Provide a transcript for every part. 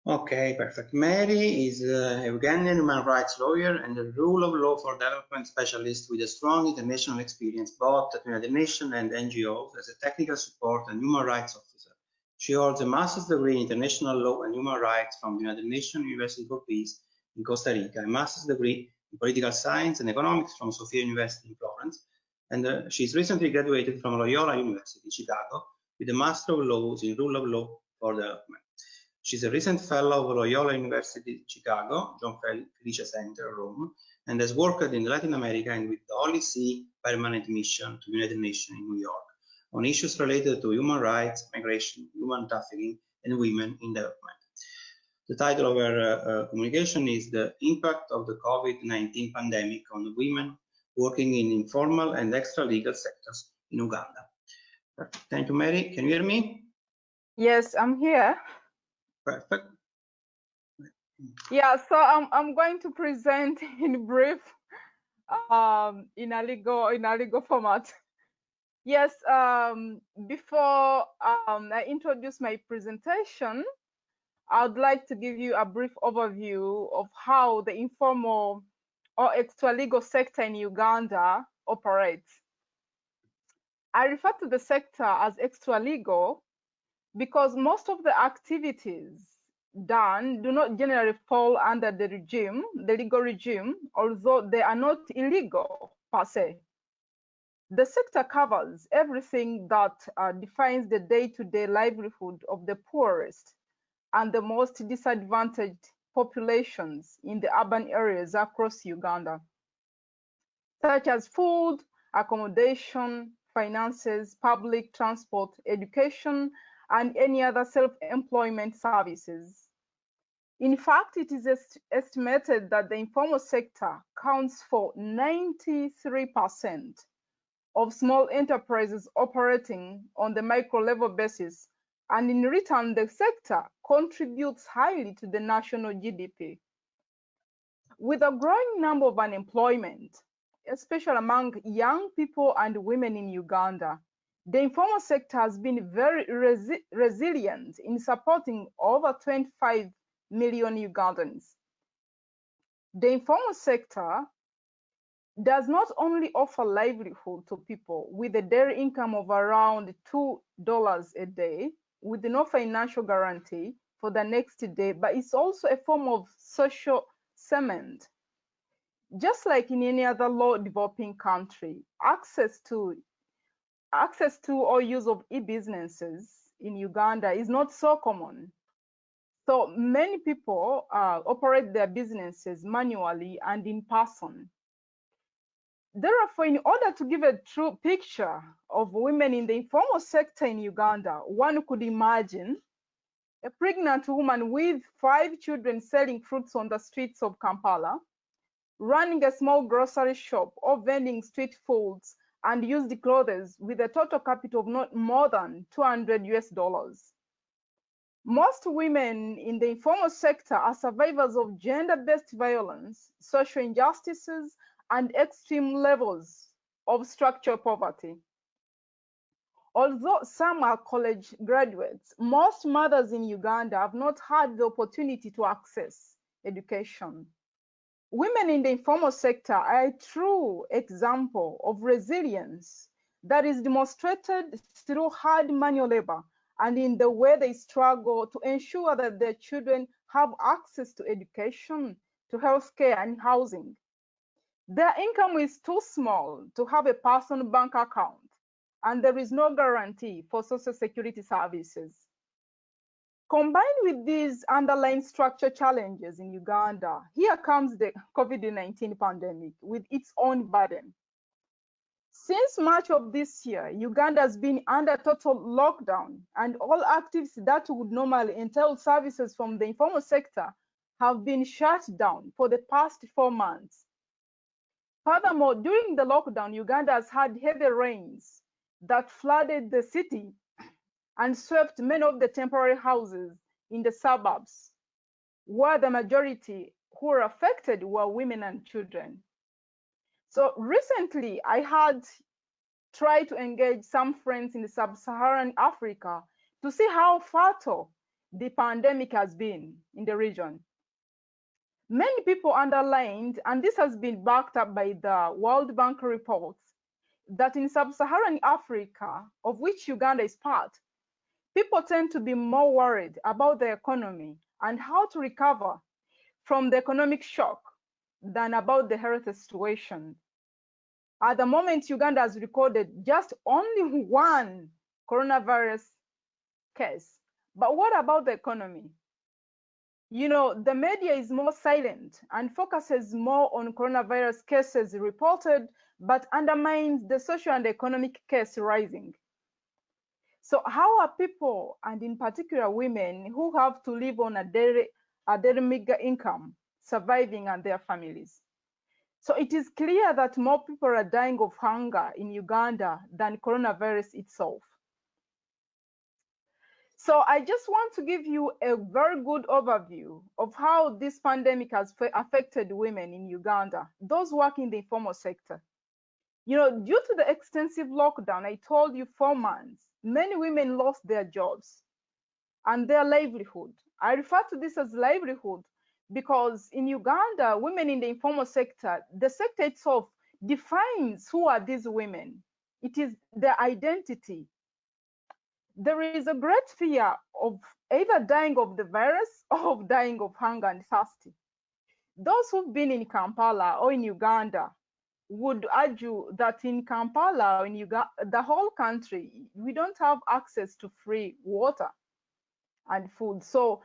Okay, perfect. Mary is a Ugandan human rights lawyer and a rule of law for development specialist with a strong international experience both at the United Nations and NGOs as a technical support and human rights officer. She holds a master's degree in international law and human rights from the United Nations University for Peace in Costa Rica, a master's degree in political science and economics from Sophia University in Florence, and she's recently graduated from Loyola University, Chicago, with a Master of Laws in Rule of Law for Development. She's a recent fellow of Loyola University Chicago, John Felice Center, Rome, and has worked in Latin America and with the Holy See Permanent Mission to the United Nations in New York on issues related to human rights, migration, human trafficking, and women in development. The title of her communication is The Impact of the Covid-19 Pandemic on Women Working in Informal and Extra-Legal Sectors in Uganda. Thank you, Mary. Can you hear me? Yes, I'm here. Perfect. Yeah, so I'm going to present in brief in a legal format. Yes, before I introduce my presentation, I'd like to give you a brief overview of how the informal or extra-legal sector in Uganda operates. I refer to the sector as extra-legal because most of the activities done do not generally fall under the legal regime, although they are not illegal per se. The sector covers everything that defines the day-to-day livelihood of the poorest and the most disadvantaged populations in the urban areas across Uganda, such as food, accommodation, finances, public transport, education, and any other self-employment services. In fact, it is estimated that the informal sector counts for 93% of small enterprises operating on the micro-level basis, and in return, the sector contributes highly to the national GDP. With a growing number of unemployment, especially among young people and women in Uganda, the informal sector has been very resilient in supporting over 25 million Ugandans. The informal sector does not only offer livelihood to people with a daily income of around $2 a day with no financial guarantee for the next day, but it's also a form of social cement. Just like in any other low-developing country, access to or use of e-businesses in Uganda is not so common. So many people operate their businesses manually and in person. Therefore, in order to give a true picture of women in the informal sector in Uganda, one could imagine a pregnant woman with 5 children selling fruits on the streets of Kampala, running a small grocery shop or vending street foods and used clothes with a total capital of not more than $200. Most women in the informal sector are survivors of gender-based violence, social injustices, and extreme levels of structural poverty. Although some are college graduates, most mothers in Uganda have not had the opportunity to access education. Women in the informal sector are a true example of resilience that is demonstrated through hard manual labor and in the way they struggle to ensure that their children have access to education, to healthcare, and housing. Their income is too small to have a personal bank account, and there is no guarantee for social security services. Combined with these underlying structural challenges in Uganda, here comes the COVID-19 pandemic with its own burden. Since March of this year, Uganda has been under total lockdown, and all activities that would normally entail services from the informal sector have been shut down for the past 4 months. Furthermore, during the lockdown, Uganda has had heavy rains that flooded the city and swept many of the temporary houses in the suburbs, where the majority who were affected were women and children. So recently, I had tried to engage some friends in sub-Saharan Africa to see how fertile the pandemic has been in the region. Many people underlined, and this has been backed up by the World Bank reports, that in sub-Saharan Africa, of which Uganda is part, people tend to be more worried about the economy and how to recover from the economic shock than about the health situation. At the moment, Uganda has recorded just only one coronavirus case. But what about the economy? You know, the media is more silent and focuses more on coronavirus cases reported, but undermines the social and economic case rising. So how are people, and in particular women, who have to live on a daily meager income, surviving and their families? So it is clear that more people are dying of hunger in Uganda than coronavirus itself. So I just want to give you a very good overview of how this pandemic has affected women in Uganda, those working in the informal sector. You know, due to the extensive lockdown, I told you 4 months, many women lost their jobs and their livelihood. I refer to this as livelihood because in Uganda, women in the informal sector, the sector itself defines who are these women. It is their identity. There is a great fear of either dying of the virus or of dying of hunger and thirsty. Those who've been in Kampala or in Uganda would argue that in Kampala or in Uganda, the whole country, we don't have access to free water and food. So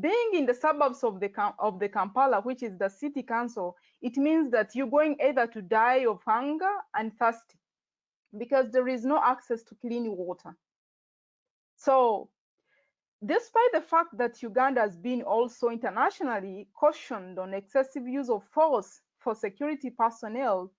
being in the suburbs of the Kampala, which is the city council, it means that you're going either to die of hunger and thirsty because there is no access to clean water. So despite the fact that Uganda has been also internationally cautioned on excessive use of force for security personnel,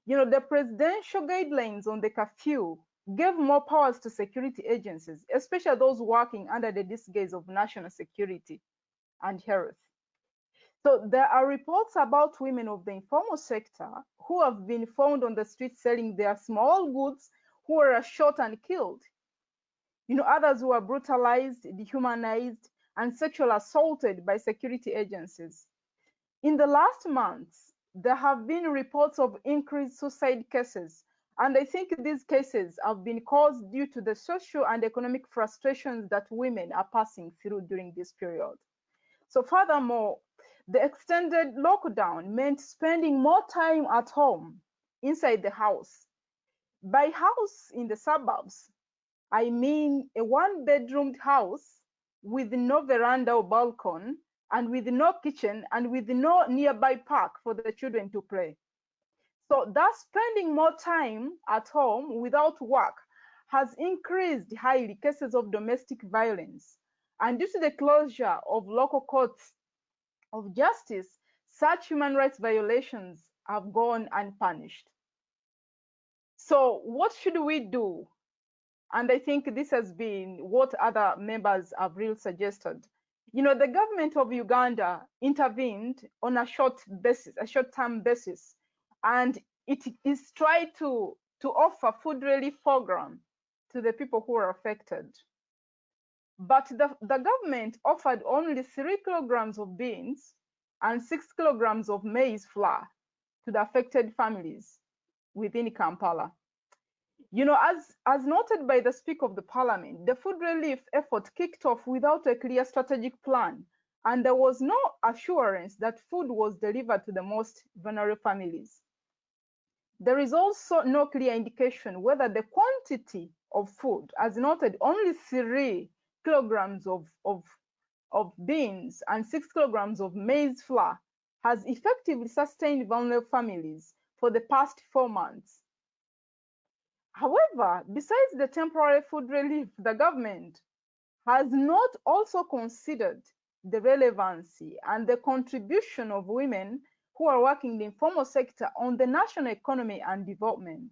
you know, the presidential guidelines on the curfew gave more powers to security agencies, especially those working under the disguise of national security and health. So there are reports about women of the informal sector who have been found on the streets selling their small goods, who were shot and killed. You know, others who are brutalized, dehumanized, and sexually assaulted by security agencies. In the last months, there have been reports of increased suicide cases, and I think these cases have been caused due to the social and economic frustrations that women are passing through during this period. So furthermore, the extended lockdown meant spending more time at home, inside the house. By house in the suburbs, I mean a one-bedroomed house with no veranda or balcony and with no kitchen and with no nearby park for the children to play. So thus spending more time at home without work has increased highly cases of domestic violence. And due to the closure of local courts of justice, such human rights violations have gone unpunished. So what should we do? And I think this has been what other members have really suggested. You know, the government of Uganda intervened on a short-term basis, and it is trying to offer food relief program to the people who are affected. But the government offered only 3 kilograms of beans and 6 kilograms of maize flour to the affected families within Kampala. You know, as noted by the Speaker of the Parliament, the food relief effort kicked off without a clear strategic plan, and there was no assurance that food was delivered to the most vulnerable families. There is also no clear indication whether the quantity of food, as noted, only 3 kilograms of beans and 6 kilograms of maize flour, has effectively sustained vulnerable families for the past 4 months. However, besides the temporary food relief, the government has not also considered the relevancy and the contribution of women who are working in the informal sector on the national economy and development.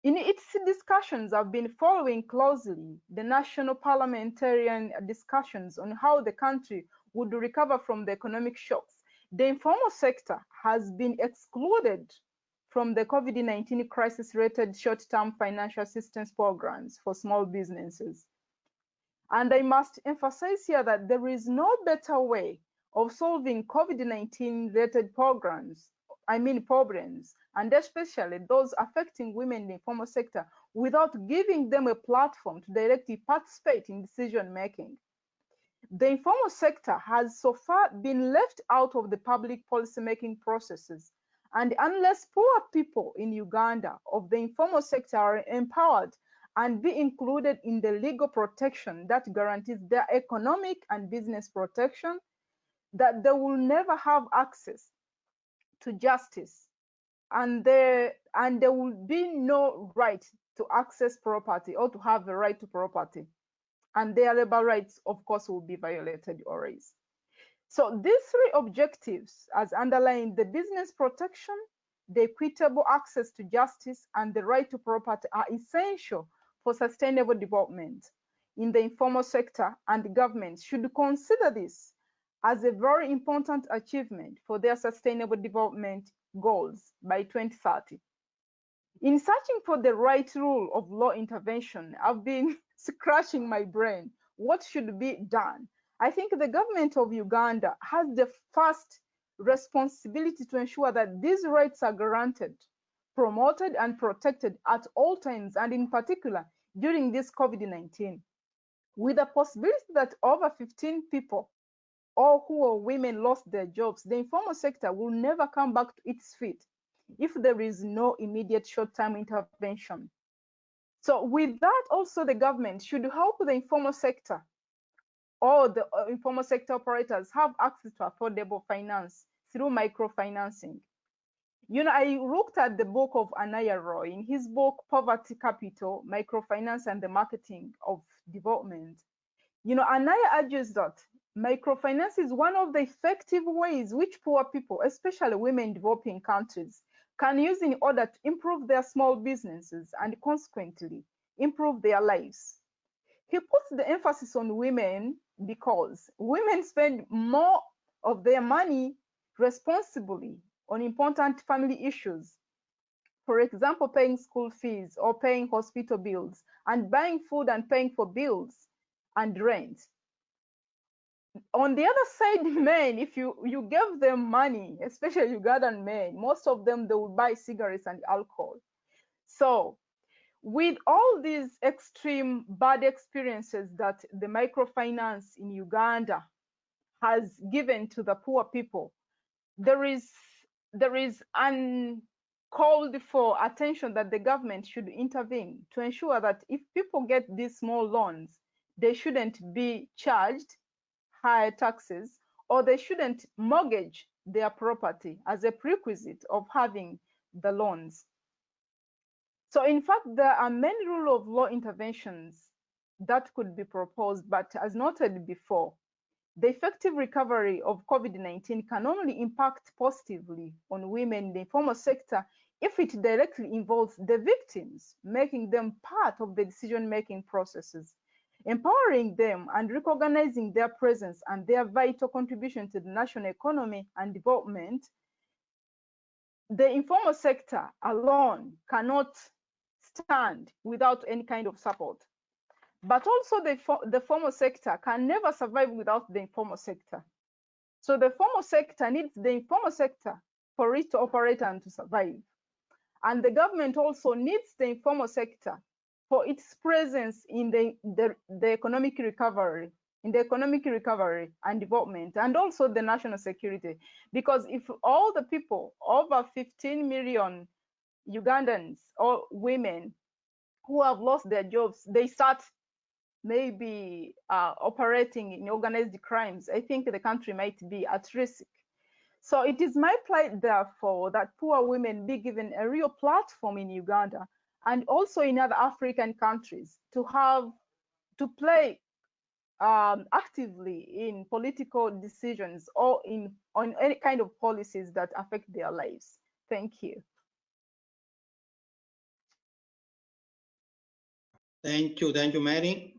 In its discussions, I've been following closely the national parliamentarian discussions on how the country would recover from the economic shocks. The informal sector has been excluded from the Covid-19 crisis-related short-term financial assistance programs for small businesses. And I must emphasize here that there is no better way of solving COVID-19 related problems, and especially those affecting women in the informal sector, without giving them a platform to directly participate in decision making. The informal sector has so far been left out of the public policy-making processes, and unless poor people in Uganda of the informal sector are empowered and be included in the legal protection that guarantees their economic and business protection, that they will never have access to justice, and there will be no right to access property or to have a right to property, and their labor rights, of course, will be violated always. So these three objectives, as underlying the business protection, the equitable access to justice, and the right to property, are essential for sustainable development in the informal sector, and governments should consider this as a very important achievement for their sustainable development goals by 2030. In searching for the right rule of law intervention, I've been scratching my brain. What should be done? I think the government of Uganda has the first responsibility to ensure that these rights are granted, promoted, and protected at all times, and in particular during this COVID-19, with the possibility that over 15 people, all who are women, lost their jobs. The informal sector will never come back to its feet if there is no immediate short-term intervention. So with that, also the government should help the informal sector, or the informal sector operators have access to affordable finance through microfinancing. You know, I looked at the book of Anaya Roy in his book, Poverty Capital, Microfinance and the Marketing of Development. You know, Anaya argues that microfinance is one of the effective ways which poor people, especially women in developing countries, can use in order to improve their small businesses and consequently improve their lives. He puts the emphasis on women because women spend more of their money responsibly on important family issues. For example, paying school fees or paying hospital bills and buying food and paying for bills and rent. On the other side, men, if you give them money, especially Ugandan men, most of them, they will buy cigarettes and alcohol. So with all these extreme bad experiences that the microfinance in Uganda has given to the poor people, there is uncalled for attention that the government should intervene to ensure that if people get these small loans, they shouldn't be charged higher taxes, or they shouldn't mortgage their property as a prerequisite of having the loans. So in fact, there are many rule of law interventions that could be proposed, but as noted before, the effective recovery of COVID-19 can only impact positively on women in the informal sector if it directly involves the victims, making them part of the decision-making processes, empowering them and recognizing their presence and their vital contribution to the national economy and development. The informal sector alone cannot stand without any kind of support. But also the formal sector can never survive without the informal sector. So the formal sector needs the informal sector for it to operate and to survive. And the government also needs the informal sector for its presence in the economic recovery, and development, and also the national security. Because if all the people, over 15 million Ugandans or women who have lost their jobs, they start maybe operating in organized crimes, I think the country might be at risk. So it is my plight, therefore, that poor women be given a real platform in Uganda and also in other African countries to play actively in political decisions or on any kind of policies that affect their lives. Thank you. Thank you, Mary.